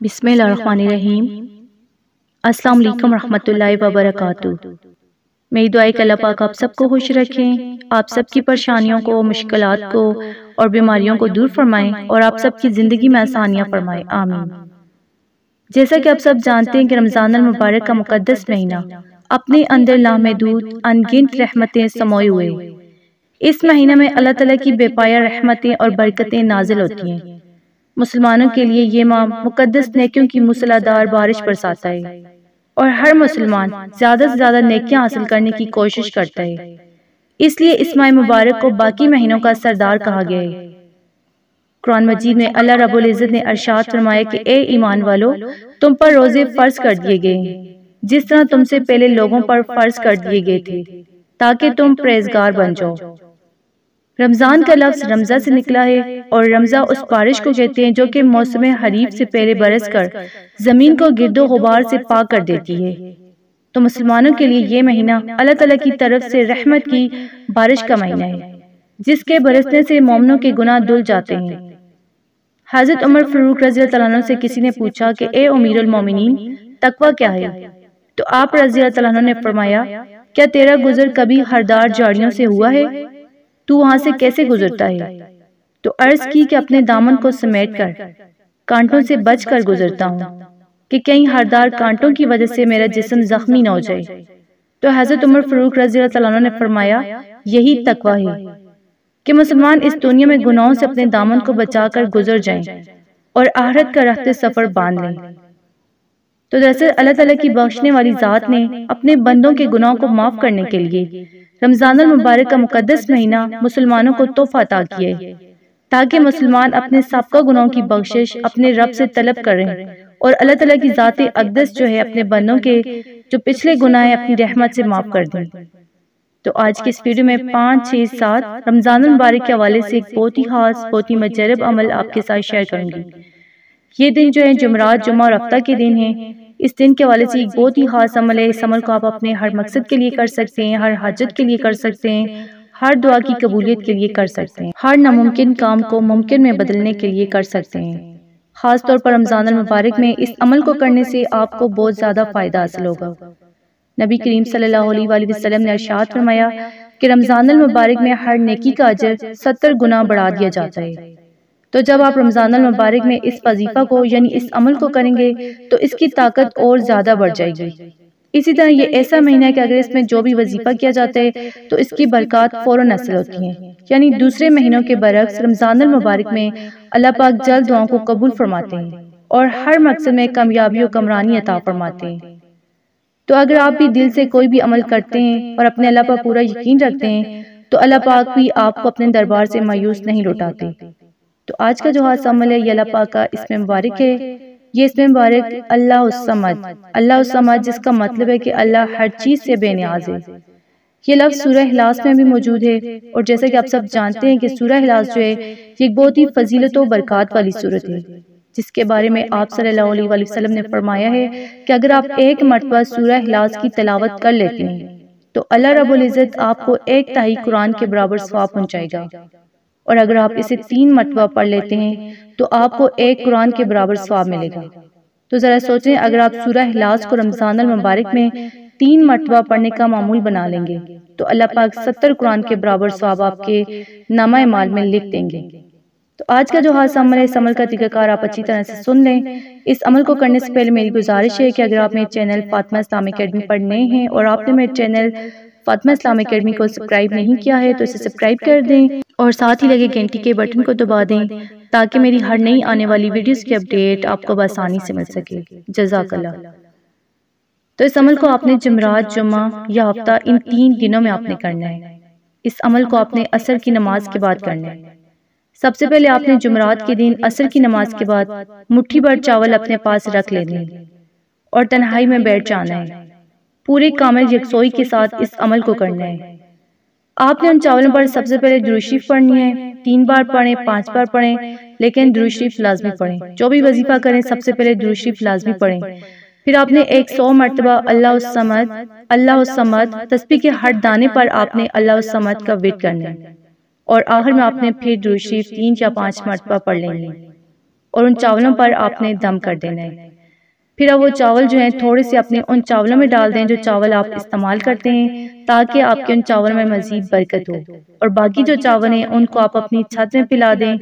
بسم اللہ الرحمن الرحیم۔ السلام علیکم ورحمۃ اللہ وبرکاتہ۔ میری دعا ہے کہ اللہ پاک آپ سب کو خوش رکھیں، آپ سب کی پریشانیوں کو، مشکلات کو اور بیماریوں کو دور فرمائیں اور آپ سب کی زندگی میں آسانیاں فرمائیں، آمین۔ جیسا کہ آپ سب جانتے ہیں کہ رمضان المبارک کا مقدس مہینہ اپنے اندر لامحدود انگنت رحمتیں سموئے ہوئے۔ اس مہینہ میں اللہ تعالیٰ کی بے پایہ رحمتیں اور برکتیں نازل ہوتی ہیں۔ مسلمانوں کے لیے یہ ماہ مقدس نیکیوں کی موسلادھار بارش برساتا ہے اور ہر مسلمان زیادہ سے زیادہ نیکیاں حاصل کرنے کی کوشش کرتا ہے۔ اس لیے اس ماہ مبارک کو باقی مہینوں کا سردار کہا گیا ہے۔ قرآن مجید میں اللہ رب العزت نے ارشاد فرمایا کہ اے ایمان والو، تم پر روزے فرض کر دیے گئے ہیں جس طرح تم سے پہلے لوگوں پر فرض کر دیے گئے تھے تاکہ تم پرہیزگار بن جاؤ۔ رمضان کا لفظ رمضہ سے نکلا ہے اور رمضہ اس بارش کو کہتے ہیں جو کہ موسم حریف سے پہلے برس کر زمین کو گرد و غبار سے پاک کر دیتی ہے۔ تو مسلمانوں کے لیے یہ مہینہ اللہ تعالیٰ کی طرف سے رحمت کی بارش کا مہینہ ہے جس کے برسنے سے مومنوں کے گناہ دھل جاتے ہیں۔ حضرت عمر فاروق رضی اللہ عنہ سے کسی نے پوچھا کہ اے امیر المومنین، تقویٰ کیا ہے؟ تو آپ رضی اللہ عنہ نے فرمایا، کیا تیرا گزر کبھی ہردار جھاڑیوں سے ہوا ہے؟ تو وہاں سے کیسے گزرتا ہے؟ تو عرض کی کہ اپنے دامن کو سمیٹ کر کانٹوں سے بچ کر گزرتا ہوں کہ کہیں ہردار کانٹوں کی وجہ سے میرا جسم زخمی نہ ہو جائے۔ تو حضرت عمر فاروق رضی اللہ عنہ نے فرمایا، یہی تقویٰ ہے کہ مسلمان اس دنیا میں گناہوں سے اپنے دامن کو بچا کر گزر جائیں اور آخرت کا رخت سفر باندھ لیں۔ تو دراصل اللہ تعالیٰ کی بخشنے والی ذات نے اپنے بندوں کے گناہوں کو معاف کرنے کے لیے رمضان المبارک کا مقدس مہینہ مسلمانوں کو تحفہ عطا کیا ہے تاکہ مسلمان اپنے سابقہ گناہوں کی بخشش اپنے رب سے طلب کریں اور اللہ تعالیٰ کی ذات اقدس جو ہے اپنے بندوں کے جو پچھلے گناہ ہیں اپنی رحمت سے معاف کر دیں۔ تو آج کی اس ویڈیو میں 5، 6، 7 رمضان المبارک کے حوالے سے ایک بہت ہی خاص، بہت ہی مجرب عمل آپ کے ساتھ شیئر کروں گی۔ یہ دن جو ہے جمعرات، جمعہ اور ہفتہ کے دن ہیں۔ اس دن کے حوالے سے ایک بہت ہی خاص عمل ہے۔ اس عمل کو آپ اپنے ہر مقصد کے لیے کر سکتے ہیں، ہر حاجت کے لیے کر سکتے ہیں، ہر دعا کی قبولیت کے لیے کر سکتے ہیں، ہر ناممکن کام کو ممکن میں بدلنے کے لیے کر سکتے ہیں۔ خاص طور پر رمضان المبارک میں اس عمل کو کرنے سے آپ کو بہت زیادہ فائدہ حاصل ہوگا۔ نبی کریم صلی اللہ علیہ وآلہ وسلم نے ارشاد فرمایا کہ رمضان المبارک میں ہر نیکی کا اجر 70 گنا بڑھا دیا جاتا ہے۔ تو جب آپ رمضان المبارک میں اس وظیفہ کو یعنی اس عمل کو کریں گے تو اس کی طاقت اور زیادہ بڑھ جائے گی۔ اسی طرح یہ ایسا مہینہ ہے کہ اگر اس میں جو بھی وظیفہ کیا جاتا ہے تو اس کی برکات فوراً حاصل ہوتی ہیں۔ یعنی دوسرے مہینوں کے برعکس رمضان المبارک میں اللہ پاک جلد دعاؤں کو قبول فرماتے ہیں اور ہر مقصد میں کامیابی و کامرانی عطا فرماتے ہیں۔ تو اگر آپ بھی دل سے کوئی بھی عمل کرتے ہیں اور اپنے اللہ پر پورا یقین رکھتے ہیں تو اللہ پاک بھی آپ کو اپنے دربار سے مایوس نہیں لوٹاتے۔ تو آج کا جو خاص عمل ہے یہ اللہ پاک کا اسم مبارک ہے۔ یہ اسم مبارک اللہ الصمد، اللہ الصمد جس کا مطلب ہے کہ اللہ ہر چیز سے بے نیاز ہے۔ یہ لفظ سورہ اخلاص میں بھی موجود ہے اور جیسا کہ آپ سب جانتے ہیں کہ سورہ اخلاص جو ہے یہ ایک بہت ہی فضیلت و برکات والی سورت ہے جس کے بارے میں آپ صلی اللہ علیہ وآلہ وسلم نے فرمایا ہے کہ اگر آپ ایک مرتبہ سورہ اخلاص کی تلاوت کر لیتے ہیں تو اللہ رب العزت آپ کو 1/3 قرآن کے برابر ثواب پہنچائے گا، اور اگر آپ اسے 3 مرتبہ پڑھ لیتے ہیں تو آپ کو 1 قرآن کے برابر ثواب ملے گا۔ تو ذرا سوچیں، اگر آپ سورہ اخلاص کو رمضان المبارک میں 3 مرتبہ پڑھنے کا معمول بنا لیں گے تو اللہ پاک 70 قرآن کے برابر ثواب آپ کے نامہ اعمال میں لکھ دیں گے۔ تو آج کا جو خاص عمل ہے اس عمل کا طریقہ کار آپ اچھی طرح سے سن لیں۔ اس عمل کو کرنے سے پہلے میری گزارش ہے کہ اگر آپ میرے چینل فاطمہ اسلامک اکیڈمی پر نئے ہیں اور آپ نے میرے چینل فاطمہ اسلامک اکیڈمی کو سبسکرائب نہیں کیا ہے تو اسے سبسکرائب کر دیں اور ساتھ ہی لگے گھنٹی کے بٹن کو دبا دیں تاکہ میری ہر نئی آنے والی ویڈیوز کی اپڈیٹ آپ کو بآسانی سے مل سکے۔ جزاک اللہ۔ تو اس عمل کو آپ نے جمعرات، جمعہ یا ہفتہ ان 3 دنوں میں آپ نے کرنا ہے۔ اس عمل کو آپ نے عصر کی نماز کے بعد کرنا ہے۔ سب سے پہلے آپ نے جمعرات کے دن عصر کی نماز کے بعد مٹھی بھر چاول اپنے پاس رکھ لینے ہیں اور تنہائی میں بیٹھ جانا ہے۔ پورے کامل یکسوئی کے ساتھ اس عمل کو کرنا ہے۔ آپ نے ان چاولوں پر سب سے پہلے درود شریف پڑھنی ہے۔ 3 بار پڑھیں، 5 بار پڑھیں، لیکن درود شریف لازمی پڑھیں۔ جو بھی وظیفہ کریں سب سے پہلے درود شریف لازمی پڑھیں۔ پھر آپ نے 100 مرتبہ اللہ الصمد، اللہ الصمد تسبیح کے ہر دانے پر آپ نے اللہ الصمد کا ورد کرنا ہے اور آخر میں آپ نے پھر درود شریف 3 یا 5 مرتبہ پڑھ لیں گے۔ اور ان چاولوں پر آپ نے دم کر دینا ہے۔ پھر اب وہ چاول جو ہیں تھوڑے سے اپنے ان چاولوں میں ڈال دیں جو چاول آپ استعمال کرتے ہیں، تاکہ آپ کے ان چاولوں میں مزید برکت ہو، اور باقی جو چاول ہیں ان کو آپ اپنی چھت میں پھیلا دیں،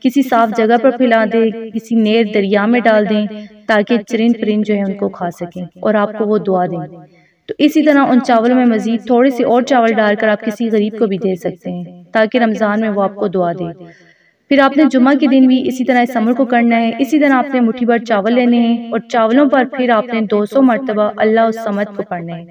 کسی صاف جگہ پر پھیلا دیں، کسی نیر دریا میں ڈال دیں تاکہ چرند پرند جو ہے ان کو کھا سکیں اور آپ کو وہ دعا دیں۔ تو اسی طرح ان چاولوں میں مزید تھوڑے سے اور چاول ڈال کر آپ کسی غریب کو بھی دے سکتے ہیں تاکہ رمضان میں وہ آپ کو دعا دے۔ پھر آپ نے جمعہ کے دن بھی اسی طرح اس عمل کو کرنا ہے۔ اسی طرح آپ نے مٹھی بھر چاول لینے ہیں اور چاولوں پر پھر آپ نے 200 مرتبہ اللہ الصمد کو پڑھنا ہے،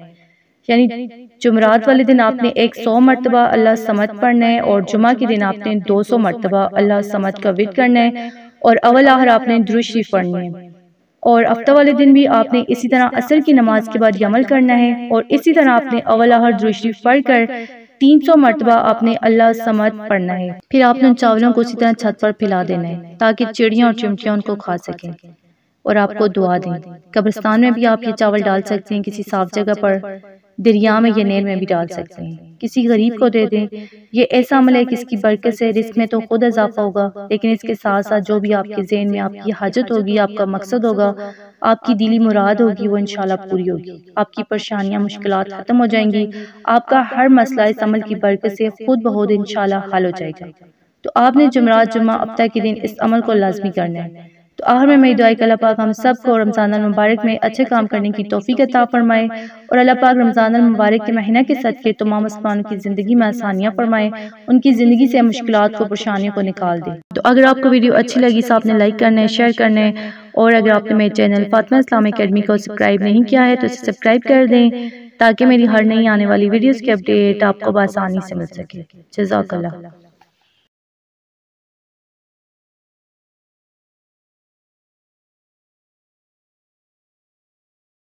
یعنی جمعرات والے دن آپ نے 100 مرتبہ اللہ الصمد پڑھنا ہے اور جمعہ کے دن آپ نے 200 مرتبہ اللہ الصمد کا ورد کرنا ہے، اور اول آخر آپ نے درود شریف پڑھنی ہے۔ اور ہفتہ والے دن بھی آپ نے اسی طرح عصر کی نماز کے بعد یہ عمل کرنا ہے، اور اسی طرح آپ نے اول آخر درود شریف پڑھ کر 300 مرتبہ آپ نے اللہ الصمد پڑھنا ہے۔ پھر آپ نے ان چاولوں کو اسی طرح چھت پر پھیلا دینا ہے تاکہ چڑیاں اور چمٹیاں ان کو کھا سکیں اور آپ کو دعا دیں۔ قبرستان میں بھی آپ یہ چاول ڈال سکتے ہیں، کسی صاف جگہ پر، دریا میں یا نہر میں بھی ڈال سکتے ہیں، کسی غریب کو دے دیں۔ یہ ایسا عمل ہے کہ اس کی برکت سے رزق میں تو خود اضافہ ہوگا، لیکن اس کے ساتھ ساتھ جو بھی آپ کے ذہن میں آپ کی حاجت ہوگی، آپ کا مقصد ہوگا، آپ کی دلی مراد ہوگی، وہ انشاءاللہ پوری ہوگی۔ آپ کی پریشانیاں، مشکلات ختم ہو جائیں گی، آپ کا ہر مسئلہ اس عمل کی برکت سے خود بخود انشاءاللہ حل ہو جائے گا۔ تو آپ نے جمعرات، جمعہ، ہفتہ کے دن اس عمل کو لازمی کرنا ہے۔ تو آخر میں میری دعا ہے کہ اللہ پاک ہم سب کو رمضان المبارک میں اچھے کام کرنے کی توفیق عطا فرمائے، اور اللہ پاک رمضان المبارک کے مہینہ کے صدقے تمام مسلمانوں کی زندگی میں آسانیاں فرمائے، ان کی زندگی سے مشکلات کو، پریشانیوں کو نکال دے۔ تو اگر آپ کو ویڈیو اچھی لگی تو آپ نے لائک کرنا ہے، شیئر کرنا ہے، اور اگر آپ نے میرے چینل فاطمہ اسلامک اکیڈمی کو سبسکرائب نہیں کیا ہے تو اسے سبسکرائب کر دیں تاکہ میری ہر نئی آنے والی ویڈیوز کی اپڈیٹ آپ کو بآسانی سے مل سکے۔ جزاک اللہ۔